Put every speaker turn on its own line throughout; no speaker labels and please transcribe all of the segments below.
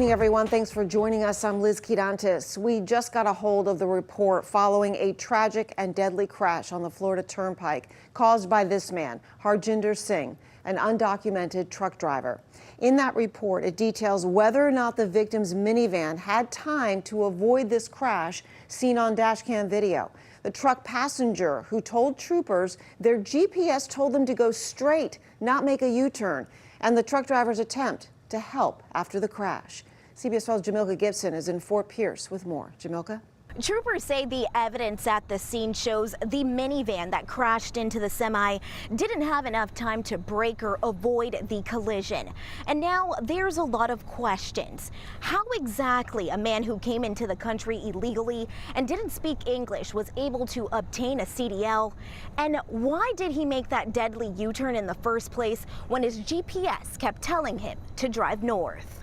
evening, everyone. Thanks for joining us. I'm Liz Quirantes. We just got a hold of the report following a tragic and deadly crash on the Florida Turnpike caused by this man, Harjinder Singh, an undocumented truck driver. In that report, it details whether or not the victim's minivan had time to avoid this crash seen on dashcam video. The truck passenger who told troopers their GPS told them to go straight, not make a U-turn, and the truck driver's attempt to help after the crash. CBS 12's Jamilka Gibson is in Fort Pierce with more. Jamilka?
Troopers say the evidence at the scene shows the minivan that crashed into the semi didn't have enough time to brake or avoid the collision. And now there's a lot of questions. How exactly a man who came into the country illegally and didn't speak English was able to obtain a CDL? And why did he make that deadly U-turn in the first place when his GPS kept telling him to drive north?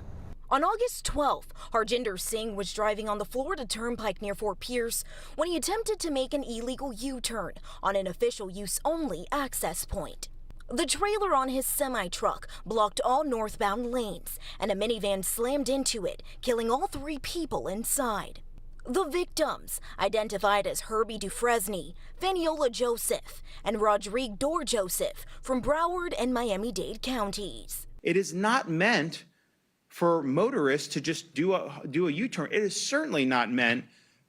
On August 12th, Harjinder Singh was driving on the Florida Turnpike near Fort Pierce when he attempted to make an illegal U-turn on an official use-only access point. The trailer on his semi-truck blocked all northbound lanes, and a minivan slammed into it, killing all three people inside. The victims, identified as Herbie Dufresne, Faniola Joseph, and Rodrigue Dor Joseph from Broward and Miami-Dade counties.
It is not meant for motorists to just do a U-turn. It is certainly not meant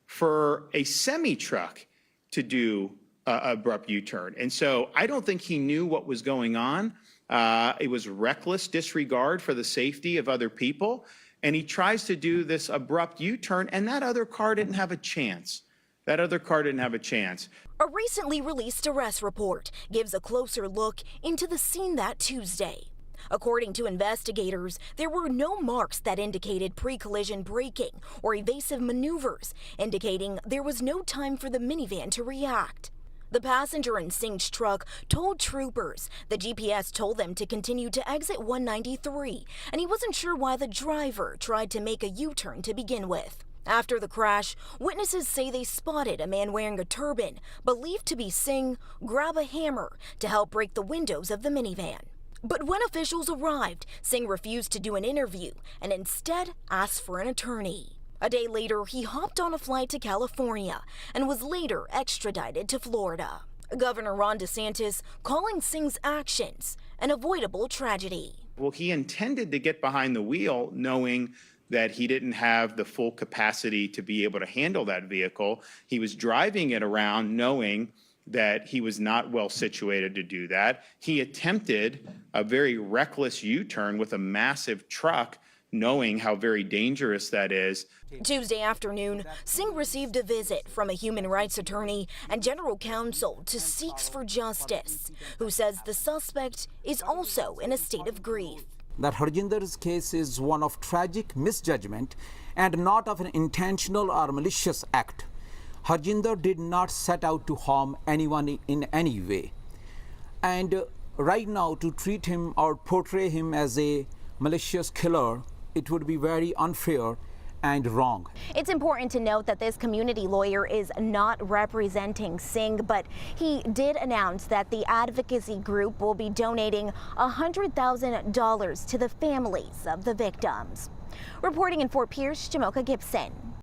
for a semi-truck to do an abrupt U-turn. And so I don't think he knew what was going on. It was reckless disregard for the safety of other people. And he tries to do this abrupt U-turn, and that other car didn't have a chance. That other car didn't have a chance.
A recently released arrest report gives a closer look into the scene that Tuesday. According to investigators, there were no marks that indicated pre-collision braking or evasive maneuvers, indicating there was no time for the minivan to react. The passenger in Singh's truck told troopers the GPS told them to continue to exit 193, and he wasn't sure why the driver tried to make a U-turn to begin with. After the crash, witnesses say they spotted a man wearing a turban, believed to be Singh, grab a hammer to help break the windows of the minivan. But when officials arrived, Singh refused to do an interview and instead asked for an attorney. A day later, he hopped on a flight to California and was later extradited to Florida. Governor Ron DeSantis calling Singh's actions an avoidable tragedy.
Well, he intended to get behind the wheel knowing that he didn't have the full capacity to be able to handle that vehicle. He was driving it around knowing that he was not well situated to do that. He attempted a very reckless U-turn with a massive truck, knowing how very dangerous that is.
Tuesday afternoon, Singh received a visit from a human rights attorney and general counsel to Sikhs for Justice, who says the suspect is also in a state of grief.
That Harjinder's case is one of tragic misjudgment and not of an intentional or malicious act. Harjinder did not set out to harm anyone in any way. And right now, to treat him or portray him as a malicious killer, it would be very unfair and wrong.
It's important to note that this community lawyer is not representing Singh, but he did announce that the advocacy group will be donating $100,000 to the families of the victims. Reporting in Fort Pierce, Jamilka Gibson.